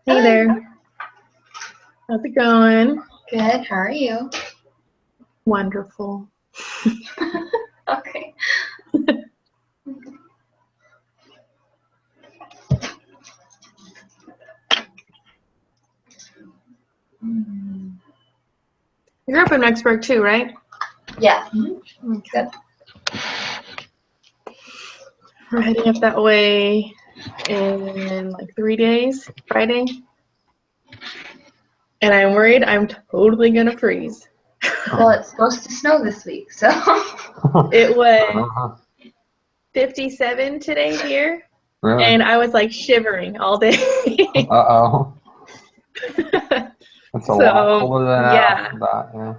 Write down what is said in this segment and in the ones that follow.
Hey Hi. there. How's it going? Good. How are you? Wonderful. Okay. You grew up in Rexburg too, right? Yeah. Okay. Good. We're heading up that way in like 3 days, Friday. And I'm worried I'm totally gonna freeze. Well, it's supposed to snow this week, so. It was 57 today here, Really? and I was like shivering all day. Uh-oh. It's a lot So, colder than yeah. that, yeah.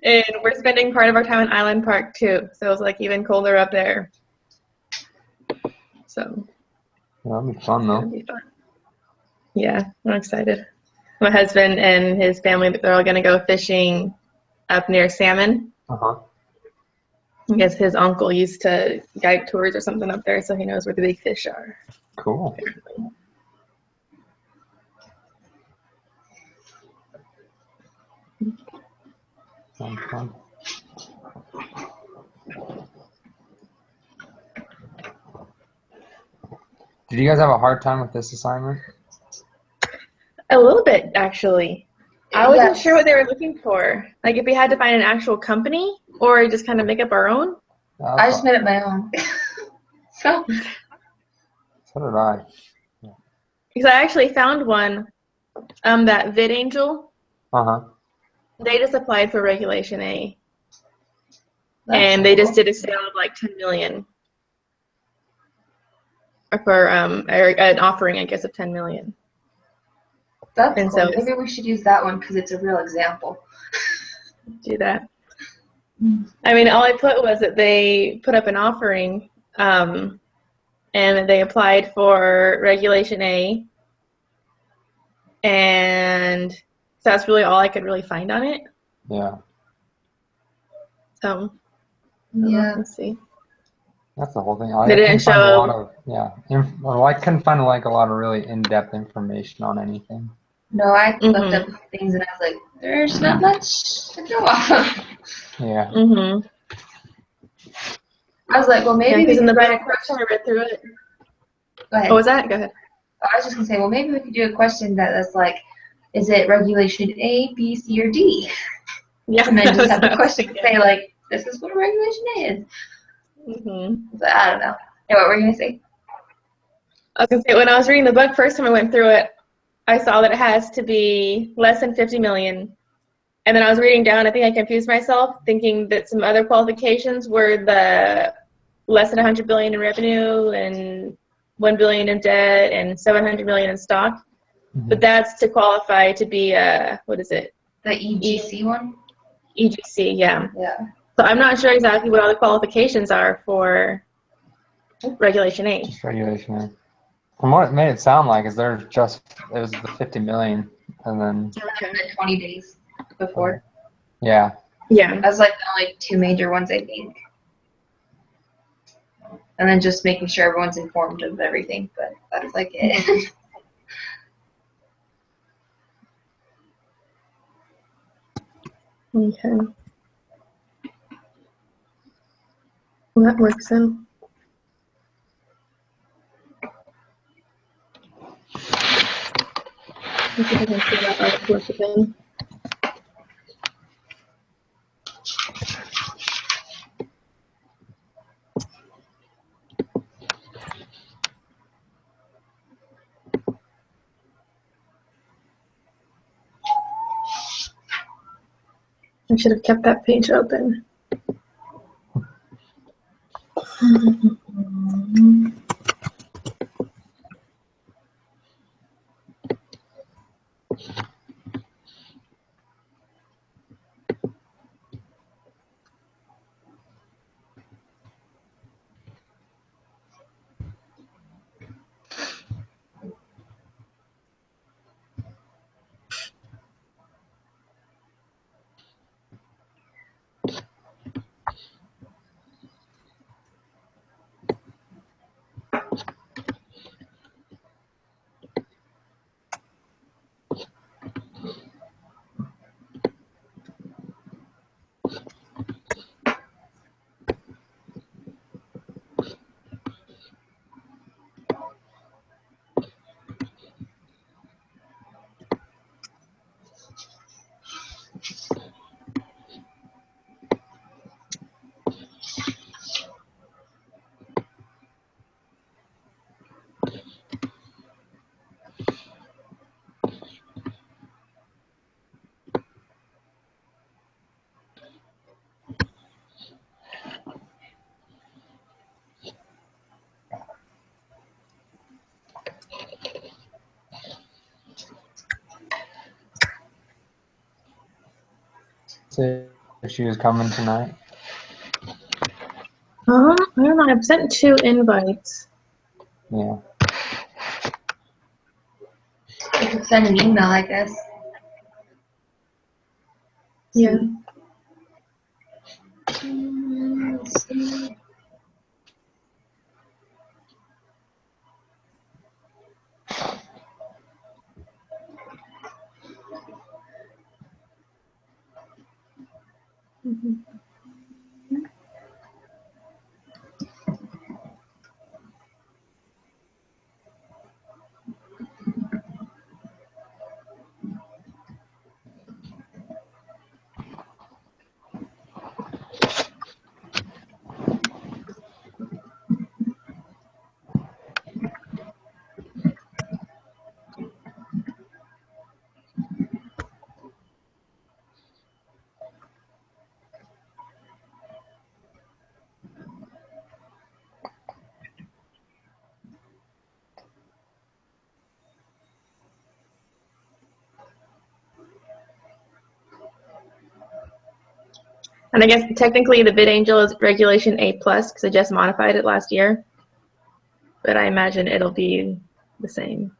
And we're spending part of our time in Island Park too. So it's like even colder up there. So That'll be fun, it's gonna though. be fun. Yeah, I'm excited. My husband and his family, they're all going to go fishing up near Salmon. Uh-huh. I guess his uncle used to guide tours or something up there, so he knows where the big fish are, Cool. apparently. Sounds fun. Did you guys have a hard time with this assignment? A little bit, actually. I wasn't sure Yes. what they were looking for. Like if we had to find an actual company or just kind of make up our own. Yeah, I just made up my own. So. so did I. Because I actually found one, that VidAngel. Uh-huh. They just applied for Regulation A. That's And they just cool. did a sale of like 10 million. For an offering, I guess, of 10 million. That's And cool. so Maybe we should use that one because it's a real example. do that. I mean, all I put was that they put up an offering, and they applied for Regulation A, and so that's really all I could really find on it. Yeah. So Yeah. let's see. That's the whole thing. They I didn't couldn't find a lot show. of, well, I couldn't find like a lot of really in-depth information on anything. No, I looked up Mhm. things and I was like, there's not much to go off of. Yeah. Mhm. I was like, well, Yeah, maybe because we in the could do very a first time question. I read through it. Go ahead. What was that? Go ahead. I was just going to say, well, maybe we could do a question that's like, is it regulation A, B, C, or D? Yeah, And then just that's have the what I was question thinking. say, like, this is what regulation A is. Mhm. But I don't know. Hey, what were you going to say? I was gonna say when I was reading the book first time I went through it, I saw that it has to be less than 50 million. And then I was reading down, I think I confused myself, thinking that some other qualifications were the less than 100 billion in revenue and 1 billion in debt and 700 million in stock. But that's to qualify to be a, what is it? The EGC one? EGC, yeah. Yeah. So I'm not sure exactly what all the qualifications are for Regulation A. Just Regulation A. From what it made it sound like is it was the 50 million and then Okay. The 20 days before. yeah. Yeah. That's like the only two major ones, I think. And then just making sure everyone's informed of everything, but that's like it. Okay. Well, that works then. Let's see if I can pull that article up again. I should have kept that page open. say if she was coming tonight? I don't know. I've sent 2 invites. Yeah. You could send an email, I guess. Yeah. Let's see. And I guess technically the bid angel is regulation A plus because I just modified it last year. But I imagine it'll be the same.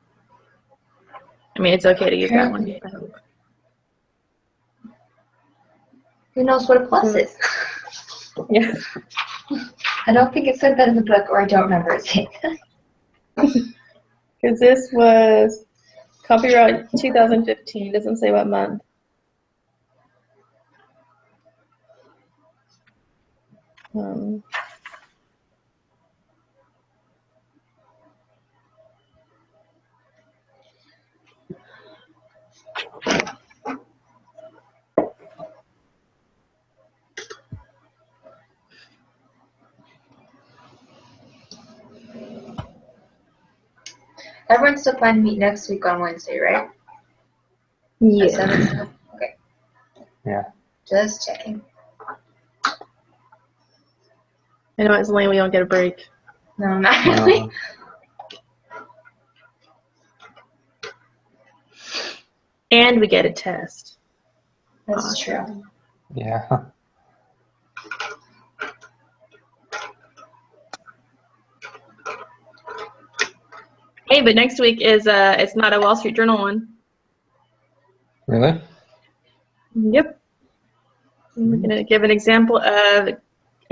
I mean, it's okay to use that one. I hope. Who knows what a plus is? Yeah. I don't think it said that in the book, or I don't remember it saying that. Because this was copyright 2015. Doesn't say what month. Um, Everyone's still planning to meet next week on Wednesday, right? At yeah. 7? Okay. Yeah. Just checking. I know it's lame we don't get a break. No, not really. And we get a test. That's Awesome. true. Yeah. Hey, but next week is it's not a Wall Street Journal one. Really? Yep. I'm going to give an example of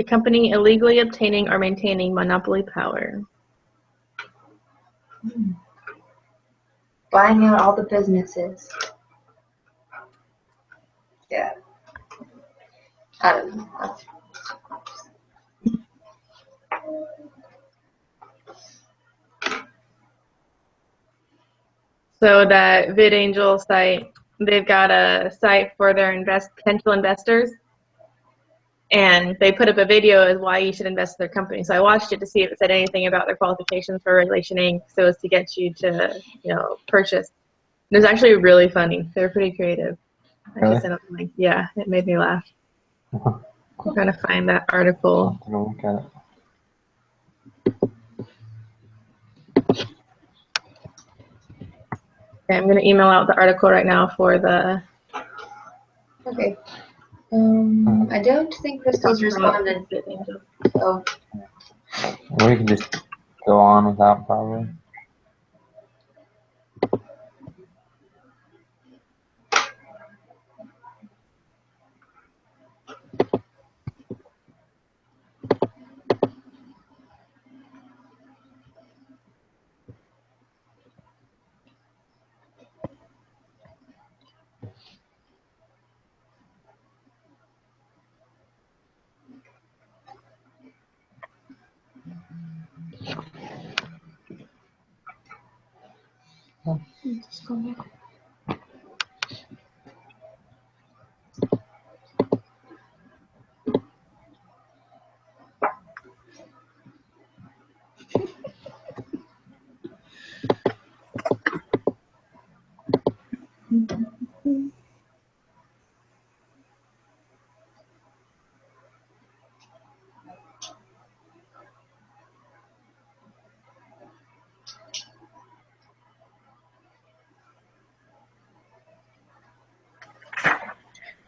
a company illegally obtaining or maintaining monopoly power. Buying out all the businesses. Yeah. I don't know. So that VidAngel site, they've got a site for their potential investors, and they put up a video as why you should invest in their company. So I watched it to see if it said anything about their qualifications for Regulation A, so as to get you to, purchase. It was actually really funny. They were pretty creative. Really? I sent them a link. Yeah, it made me laugh. I'm trying to find that I'll article. take a look at it. Okay, I'm going to email out the article right now for the. Okay. I don't think Crystal's responded. So, We can just go on without probably.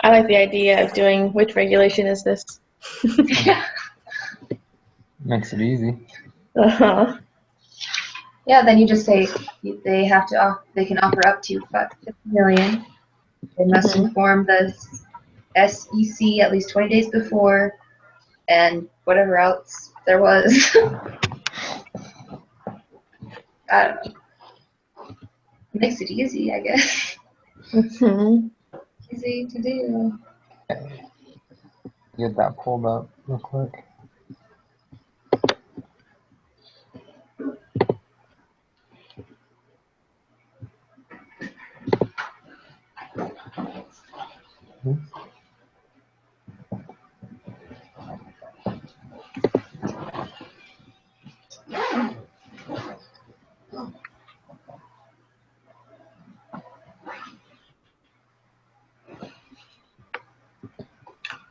I like the idea of doing which regulation is this. Yeah. Makes it easy. Uh-huh. Yeah, then you just say they have to they can offer up to 50 million. They must Mhm. inform the SEC at least 20 days before, and whatever else there was. I don't know. Makes it easy, I guess. Mhm. Easy to do. Get that pulled up real quick.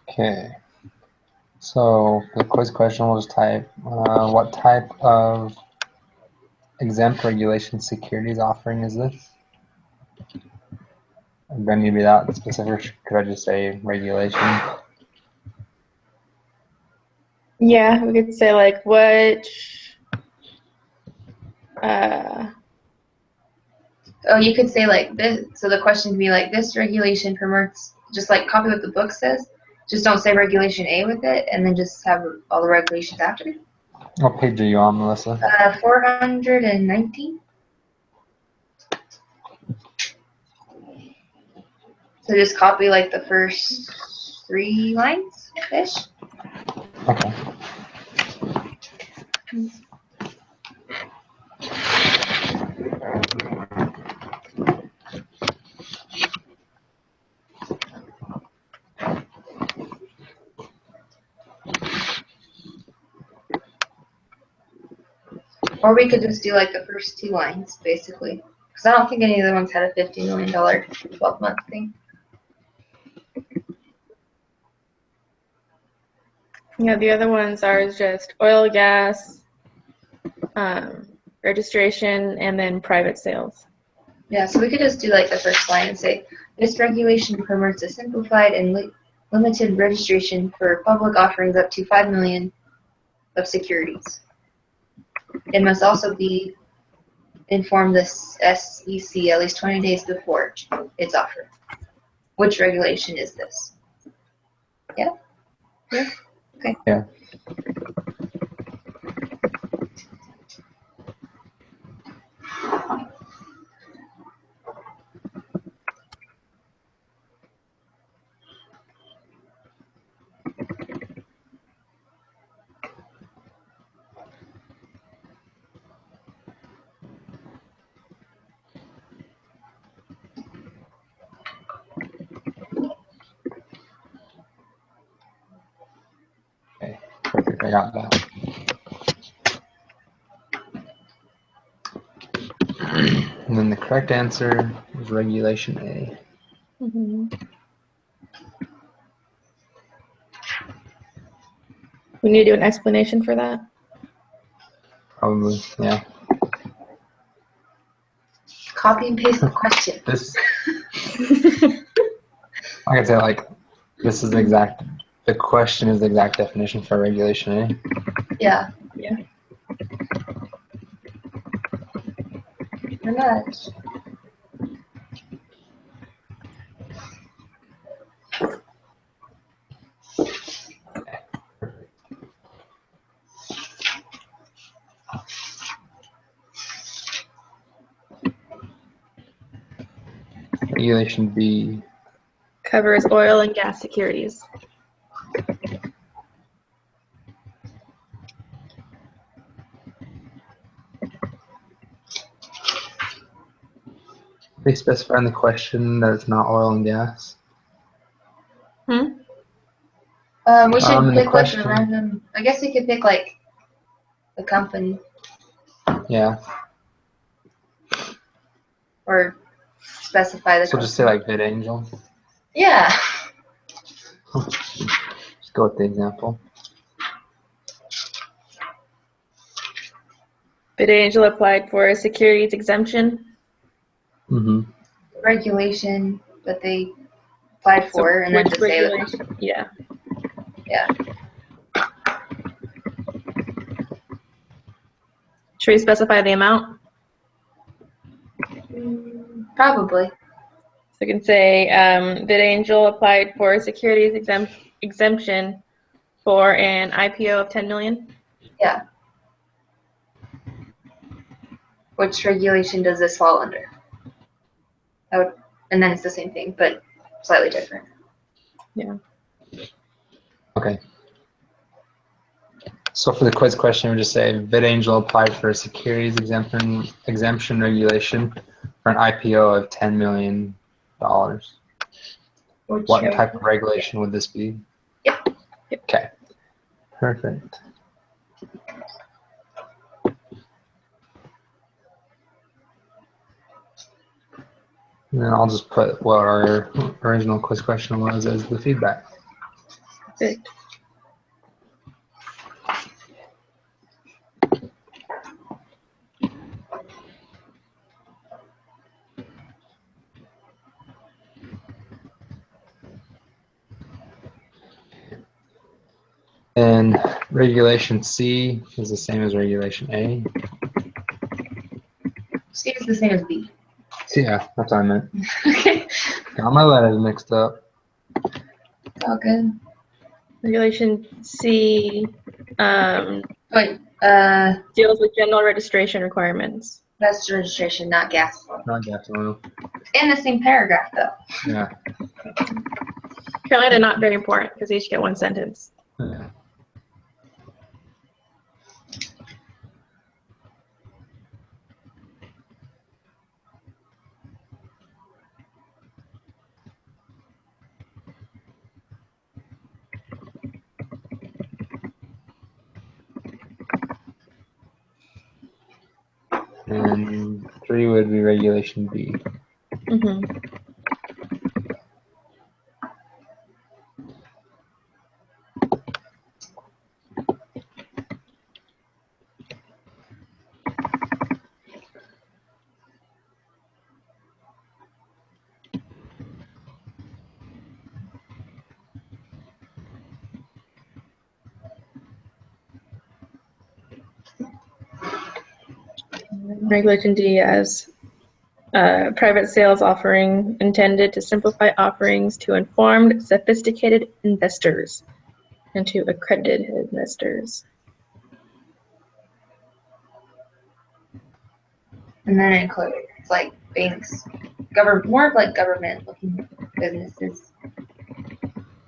Okay. So for the quiz question, we'll just type what type of exempt regulation securities offering is this? Do I need to be that specific? Could I just say regulation? Yeah, we could say like which uh Oh, you could say like this. So the question could be like, this regulation promotes, just like copy what the book says. Just don't say regulation A with it, and then just have all the regulations after. What page are you on, Melissa? 419. So just copy like the first 3 lines ish. Okay. Or we could just do like the first 2 lines, basically. Because I don't think any of the ones had a $50 million 12-month thing. yeah, the other ones are just oil, gas, registration, and then private sales. Yeah, so we could just do like the first line and say, this regulation promotes a simplified and limited registration for public offerings up to 5 million of securities. It must also be inform the SEC at least 20 days before its offer. Which regulation is this? Yeah? Yeah? Okay. Yeah. Okay. Perfect. I got that. And then the correct answer is regulation A. Mm-hmm. We need to do an explanation for that. Probably. Yeah. Copy and paste the question. This. I could say like this is the exact. The question is the exact definition for regulation A. Yeah. Yeah. Pretty much. Regulation B. Covers oil and gas securities. They specify in the question that it's not oil and gas. Hmm? We should In the pick like question. a random. I guess we could pick like the company Yeah. or specify the So company. just say like VidAngel. Yeah. Just go with the example. BitAngel applied for a securities exemption. Mm-hmm. Regulation, but they applied So for, and then which just say, regulation? Yeah. yeah. Should we specify the amount? Probably. So we can say VidAngel applied for securities exemption for an IPO of 10 million. Yeah. Which regulation does this fall under? And then it's the same thing, but slightly different. Yeah. Okay. So for the quiz question, we just say VidAngel applied for a securities exemption regulation for an IPO of $10 million. What type of regulation would this be? Yep. Okay. Perfect. And then I'll just put what our original quiz question was as the feedback. Perfect. And regulation C is the same as regulation A. C is the same as B. So yeah, that's what I meant. Okay. Got my letters mixed up. It's all good. Regulation C Wait, deals with general registration requirements. that's registration, not gas. Not gas oil. In the same paragraph, though. Yeah. Apparently they're not very important because they each get one sentence. Yeah. And 3 would be regulation B. Mm-hmm. Regulation D as private sales offering intended to simplify offerings to informed, sophisticated investors and to accredited investors. And then include like banks, more of like government-looking businesses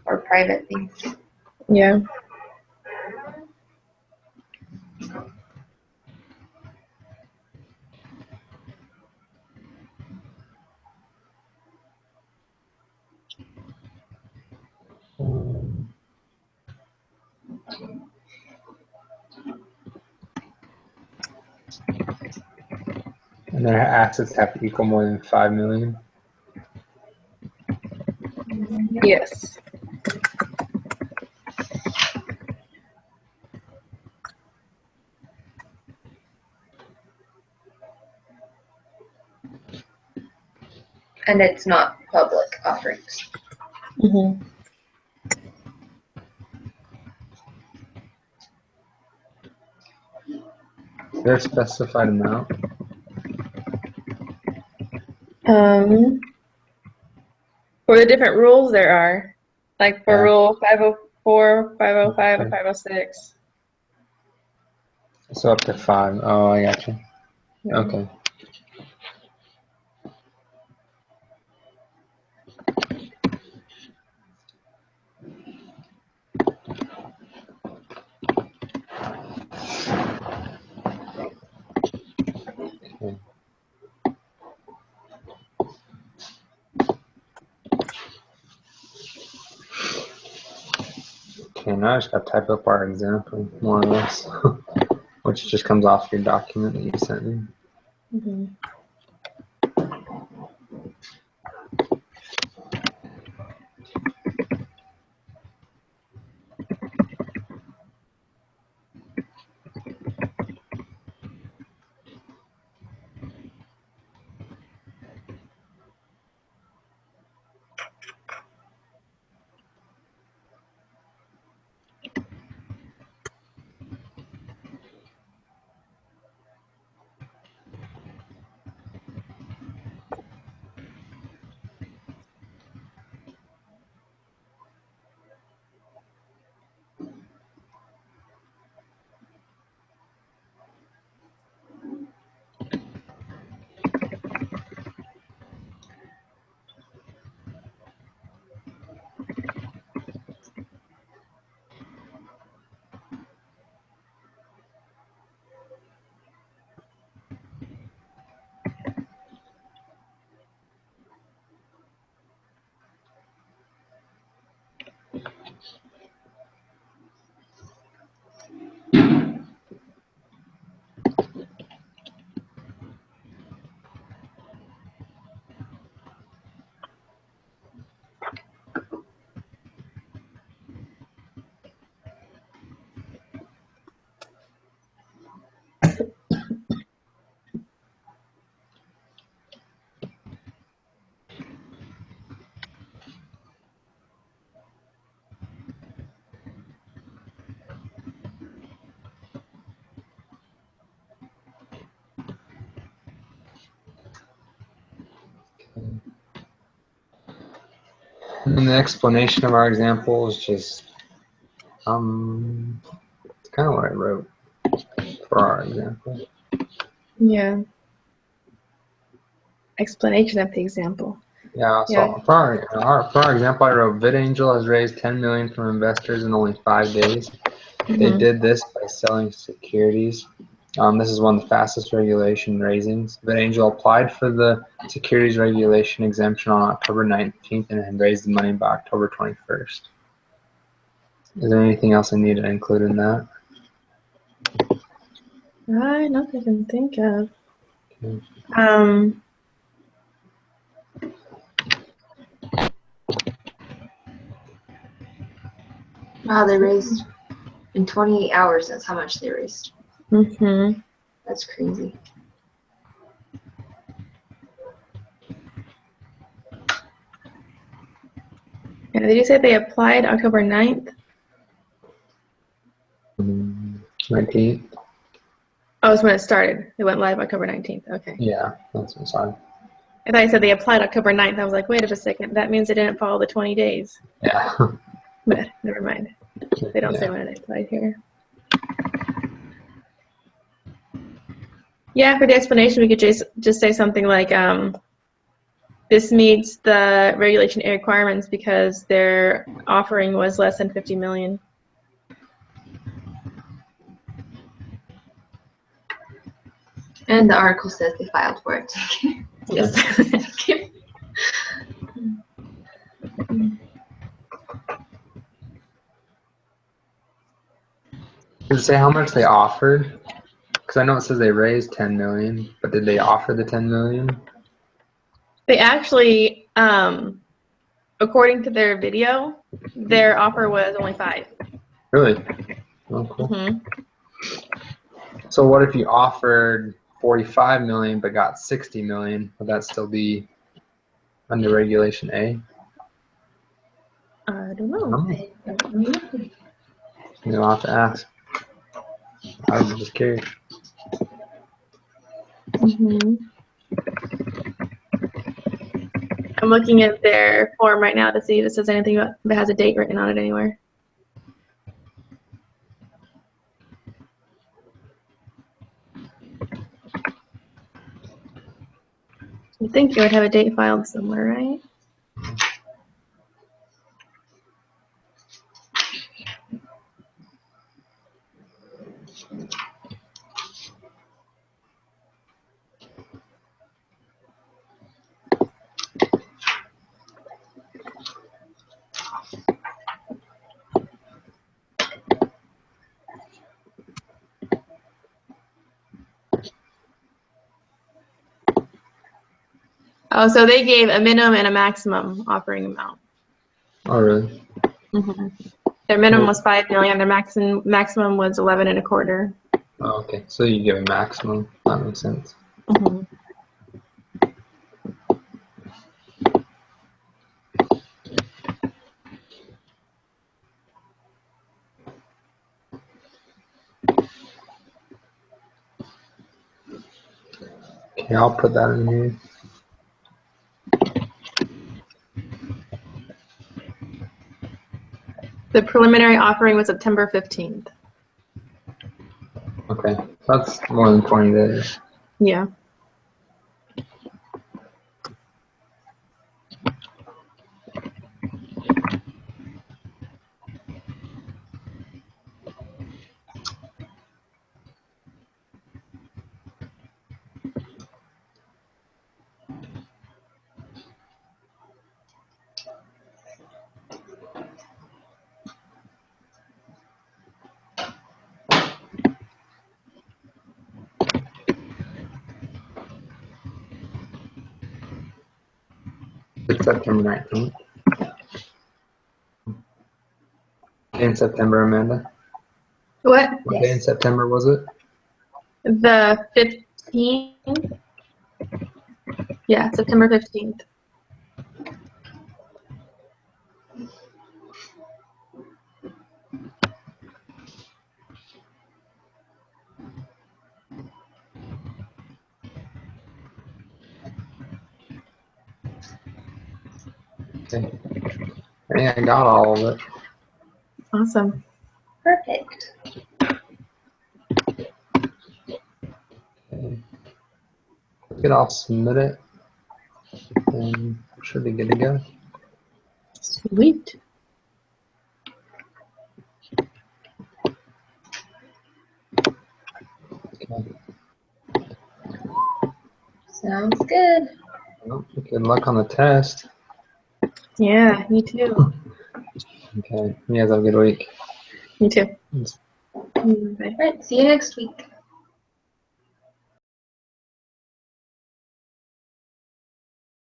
or private things. Yeah. And their assets have to equal more than 5 million. Yes. And it's not public offerings. Mm-hmm. Is there a specified amount? For the different rules there are, like for Yeah. rule 504, 505, and Okay. 506. So up to 5. Oh, I got you. Yeah. Okay. Okay. Okay, now I just got to type up our example, more or less, which just comes off your document that you sent me. Mm-hmm. And then the explanation of our example is just it's kind of what I wrote for our example. Yeah. Explanation of the example. Yeah, so Yeah. for our example, I wrote VidAngel has raised 10 million from investors in only 5 days. They Mhm. did this by selling securities. This is one of the fastest regulation raisings. VidAngel applied for the securities regulation exemption on October 19th and had raised the money by October 21st. Is there anything else I need to include in that? Not that I can think of. Okay. Wow, they raised in 28 hours. That's how much they raised. Mhm. That's crazy. Yeah, did you say they applied October 9th? 19th? Oh, it's when it started. It went live October 19th. Okay. Yeah, that's sorry. I thought you said they applied October 9th. I was like, wait a second. That means they didn't follow the 20 days. Yeah. But never mind. They don't say Yeah. when it applied here. Yeah, for the explanation, we could just say something like, this meets the regulation A requirements because their offering was less than 50 million. And the article says they filed for it. Yes. Does it say how much they offered? Because I know it says they raised 10 million, but did they offer the 10 million? They actually, according to their video, their offer was only 5. Really? Oh, cool. Mm-hmm. So what if you offered 45 million but got 60 million? Would that still be under Regulation A? I don't know. I don't know. You'll have to ask. I was just curious. Mm-hmm. I'm looking at their form right now to see if it says anything about, if it has a date written on it anywhere. I think it would have a date filed somewhere, right? Oh, so they gave a minimum and a maximum offering amount. Oh, really? Mm-hmm. Their minimum was 5 million. Their maximum was 11 and a quarter. Oh, okay. So you give a maximum. That makes sense. Mm-hmm. Okay, I'll put that in here. The preliminary offering was September 15th. Okay. That's more than 20 days. Yeah. It's September 19th. In September, Amanda? What? What day in September was it? The 15th? Yeah, September 15th. Okay. think I got all of it. Awesome. Perfect. Okay. Good, I'll submit it. And should be good to go. Sweet. Okay. Sounds good. Well, good luck on the test. Yeah, me too. Okay. You guys have a good week. Me too. Thanks. Bye. All right, see you next week.